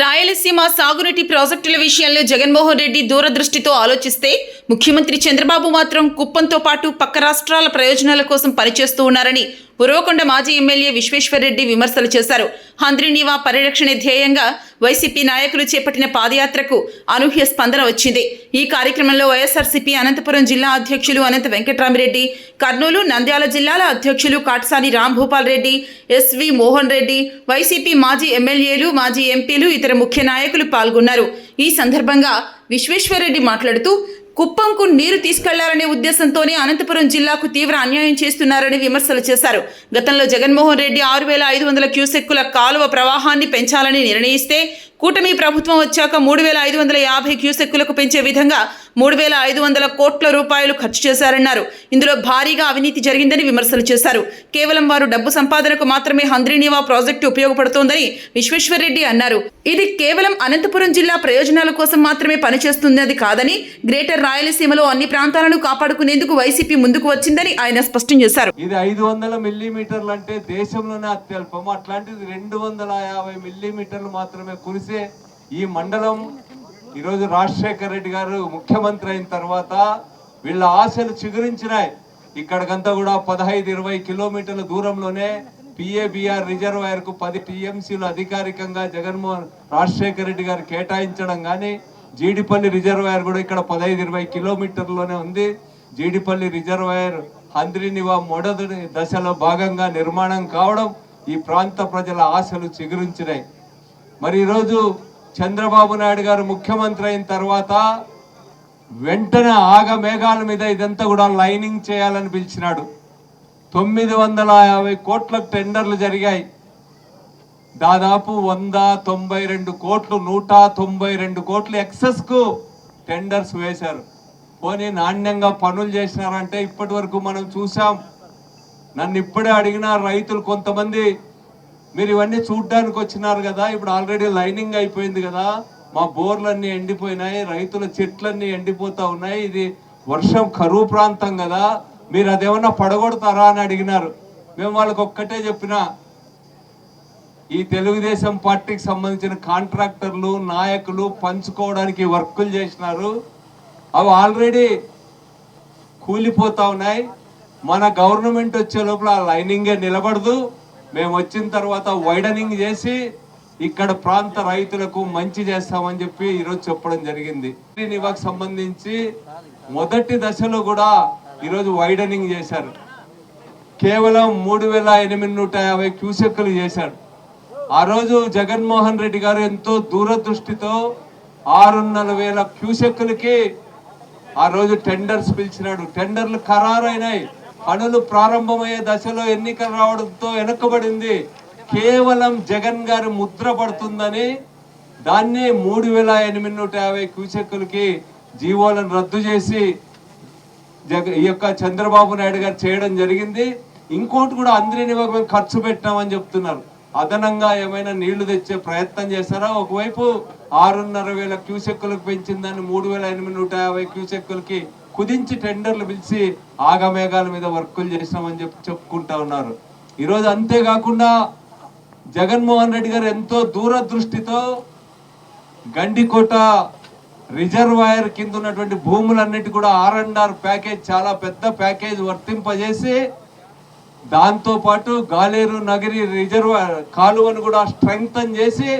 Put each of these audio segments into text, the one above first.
రాయలసీమ సాగునీటి ప్రాజెక్టుల విషయంలో జగన్మోహన్ రెడ్డి దూరదృష్టితో ఆలోచిస్తే ముఖ్యమంత్రి చంద్రబాబు మాత్రం కుప్పంతో పాటు పక్క రాష్ట్రాల ప్రయోజనాల కోసం పనిచేస్తూ ఉన్నారని ఉరవకొండ మాజీ ఎమ్మెల్యే విశ్వేశ్వర్రెడ్డి విమర్శలు చేశారు. హంద్రీనీవా పరిరక్షణ ధ్యేయంగా వైసీపీ నాయకులు చేపట్టిన పాదయాత్రకు అనూహ్య స్పందన వచ్చింది. ఈ కార్యక్రమంలో వైఎస్ఆర్సీపీ అనంతపురం జిల్లా అధ్యక్షులు అనంత వెంకట్రామిరెడ్డి, కర్నూలు, నంద్యాల జిల్లాల అధ్యక్షులు కాట్సాని రాంభూపాల్ రెడ్డి, ఎస్వి మోహన్ రెడ్డి, వైసీపీ మాజీ ఎమ్మెల్యేలు, మాజీ ఎంపీలు, ఇతర ముఖ్య నాయకులు పాల్గొన్నారు. ఈ సందర్భంగా విశ్వేశ్వర్రెడ్డి మాట్లాడుతూ కుప్పంకు నీరు తీసుకెళ్లాలనే ఉద్దేశంతోనే అనంతపురం జిల్లాకు తీవ్ర అన్యాయం చేస్తున్నారని విమర్శలు చేశారు. గతంలో జగన్మోహన్ రెడ్డి 6,500 క్యూసెక్కుల కాలువ ప్రవాహాన్ని పెంచాలని నిర్ణయిస్తే కూటమి ప్రభుత్వం వచ్చాక 3,550 క్యూసెక్కులకు పెంచే విధంగా 3,500 కోట్ల రూపాయలు ఖర్చు చేశారన్నారు. ఇందులో భారీగా అవినీతి జరిగిందని విమర్శలు చేశారు. కేవలం వారు డబ్బు సంపాదనకు మాత్రమే హంద్రీనీవా ప్రాజెక్టు ఉపయోగపడుతోందని విశ్వేశ్వర్రెడ్డి అన్నారు. ఇది కేవలం అనంతపురం జిల్లా ప్రయోజనాల కోసం మాత్రమే పనిచేస్తున్నది కాదని, గ్రేటర్ రాయలసీమలో అన్ని ప్రాంతాలను కాపాడుకునేందుకు వైసీపీ ముందుకు వచ్చిందని ఆయన స్పష్టం చేశారు. ఇది 500 మిల్లీమీటర్లు అంటే దేశంలోనే అత్యల్పం. అట్లాంటిది 250 మిల్లీమీటర్లు మాత్రమే కురిసే ఈ మండలం ఈరోజు రాజశేఖర రెడ్డి గారు ముఖ్యమంత్రి అయిన తర్వాత వీళ్ళ ఆశలు చిగురించినాయి. ఇక్కడికంతా కూడా 15-20 కిలోమీటర్ల దూరంలోనే పిఏబిఆర్ రిజర్వాయర్ కు 10 టీఎంసీలు అధికారికంగా రాజశేఖర రెడ్డి గారు కేటాయించడం కానీ, జీడిపల్లి రిజర్వాయర్ కూడా ఇక్కడ 15-20 కిలోమీటర్లోనే ఉంది. జీడిపల్లి రిజర్వాయర్ హంద్రీనీవా మొదటి దశలో భాగంగా నిర్మాణం కావడం ఈ ప్రాంత ప్రజల ఆశలు చిగురించినాయి. మరి ఈరోజు చంద్రబాబు నాయుడు గారు ముఖ్యమంత్రి అయిన తర్వాత వెంటనే ఆగమేఘాల మీద ఇదంతా కూడా లైనింగ్ చేయాలని పిలిచినాడు. 950 కోట్ల టెండర్లు జరిగాయి. దాదాపు 192 కోట్లు, 192 కోట్లు ఎక్సెస్ కు టెండర్స్ వేశారు. పోనీ నాణ్యంగా పనులు చేసినారంటే ఇప్పటి వరకు మనం చూసాం. నన్ను ఇప్పుడే అడిగిన రైతులు కొంతమంది, మీరు ఇవన్నీ చూడ్డానికి వచ్చినారు కదా, ఇప్పుడు ఆల్రెడీ లైనింగ్ అయిపోయింది కదా, మా బోర్లన్నీ ఎండిపోయినాయి, రైతుల చెట్లన్నీ ఎండిపోతా ఉన్నాయి, ఇది వర్షం కరువు ప్రాంతం కదా, మీరు అదేమన్నా పడగొడతారా అని అడిగినారు. మేము వాళ్ళకి ఒక్కటే చెప్పినా, ఈ తెలుగుదేశం పార్టీకి సంబంధించిన కాంట్రాక్టర్లు, నాయకులు పంచుకోవడానికి వర్కులు చేసినారు. అవి ఆల్రెడీ కూలిపోతా ఉన్నాయి. మన గవర్నమెంట్ వచ్చే లోపల ఆ లైనింగే నిలబడదు. మేము వచ్చిన తర్వాత వైడనింగ్ చేసి ఇక్కడ ప్రాంత రైతులకు మంచి చేస్తామని చెప్పి ఈరోజు చెప్పడం జరిగింది. హంద్రీనీవాకు సంబంధించి మొదటి దశలో కూడా ఈరోజు వైడనింగ్ చేశారు. కేవలం 3,850 క్యూసెక్కులు చేశారు. ఆ రోజు జగన్మోహన్ రెడ్డి గారు ఎంతో దూరదృష్టితో 6,500 క్యూసెక్కులకి ఆ రోజు టెండర్స్ పిలిచినాడు. టెండర్లు ఖరారైనాయి. పనులు ప్రారంభమయ్యే దశలో ఎన్నికలు రావడంతో వెనకబడింది. కేవలం జగన్ గారి ముద్ర పడుతుందని దాన్ని 3,850 క్యూసెక్కులకి జీవోలను రద్దు చేసి ఈ యొక్క చంద్రబాబు నాయుడు గారు చేయడం జరిగింది. ఇంకోటి కూడా హంద్రీనీవాకు మేము ఖర్చు పెట్టామని చెప్తున్నారు. అదనంగా ఏమైనా నీళ్లు తెచ్చే ప్రయత్నం చేస్తారా? ఒకవైపు 6,500 క్యూసెక్కులకు పెంచిందని 3,850 క్యూసెక్కులకి కుదించి టెండర్లు పిలిచి ఆగమేఘాల మీద వర్కులు చేసినామని చెప్పుకుంటా ఉన్నారు. ఈరోజు అంతేకాకుండా జగన్మోహన్ రెడ్డి గారు ఎంతో దూరదృష్టితో గండికోట రిజర్వాయర్ కింద ఉన్నటువంటి భూములన్నిటి కూడా R&R ప్యాకేజ్, చాలా పెద్ద ప్యాకేజ్ వర్తింపజేసి దాంతో పాటు గాలేరు నగరి రిజర్వాయర్ కాలువను కూడా స్ట్రెంగ్తన్ చేసి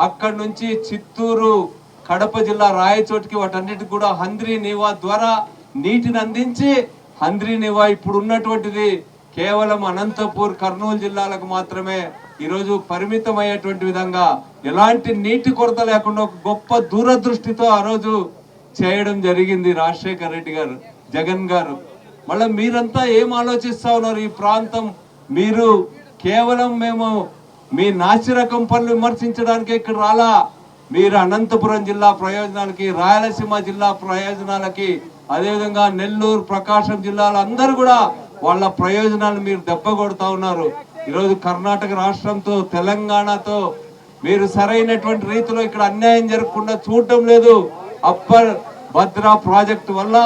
అక్కడి నుంచి చిత్తూరు, కడప జిల్లా రాయచోటికి వాటన్నిటికి కూడా హంద్రీనీవా ద్వారా నీటిని అందించి, హంద్రీనీవా ఇప్పుడు ఉన్నటువంటిది కేవలం అనంతపూర్, కర్నూలు జిల్లాలకు మాత్రమే ఈరోజు పరిమితమయ్యేటువంటి విధంగా ఎలాంటి నీటి కొరత లేకుండా ఒక గొప్ప దూరదృష్టితో ఆ రోజు చేయడం జరిగింది రాజశేఖర రెడ్డి గారు, జగన్ గారు. మళ్ళీ మీరంతా ఏం ఆలోచిస్తా ఉన్నారు? ఈ ప్రాంతం మీరు కేవలం మేము మీ నాసిరకం పనులు విమర్శించడానికి ఇక్కడ రాలా. మీరు అనంతపురం జిల్లా ప్రయోజనాలకి, రాయలసీమ జిల్లా ప్రయోజనాలకి, అదేవిధంగా నెల్లూరు, ప్రకాశం జిల్లాలో అందరూ కూడా వాళ్ళ ప్రయోజనాలు మీరు దెబ్బ కొడుతూ ఉన్నారు. ఈరోజు కర్ణాటక రాష్ట్రంతో, తెలంగాణతో మీరు సరైనటువంటి రీతిలో ఇక్కడ అన్యాయం జరగకుండా చూడటం లేదు. అప్పర్ భద్రా ప్రాజెక్టు వల్ల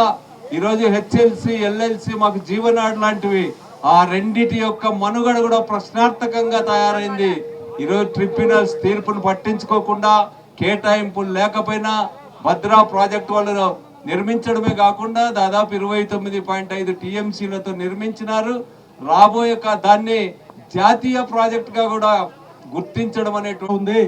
ఈరోజు హెచ్ఎల్సి, ఎల్ఎల్సి మాకు జీవనాడు లాంటివి. ఆ రెండిటి యొక్క మనుగడ కూడా ప్రశ్నార్థకంగా తయారైంది. ఈరోజు ట్రిబ్యునల్స్ తీర్పును పట్టించుకోకుండా కేటాయింపులు లేకపోయినా భద్రా ప్రాజెక్టు వాళ్ళు నిర్మించడమే కాకుండా దాదాపు 29.5 టీఎంసీలతో నిర్మించినారు. రాబోయే దాన్ని జాతీయ ప్రాజెక్టుగా కూడా గుర్తించడం అనేటువంటి ఉంది.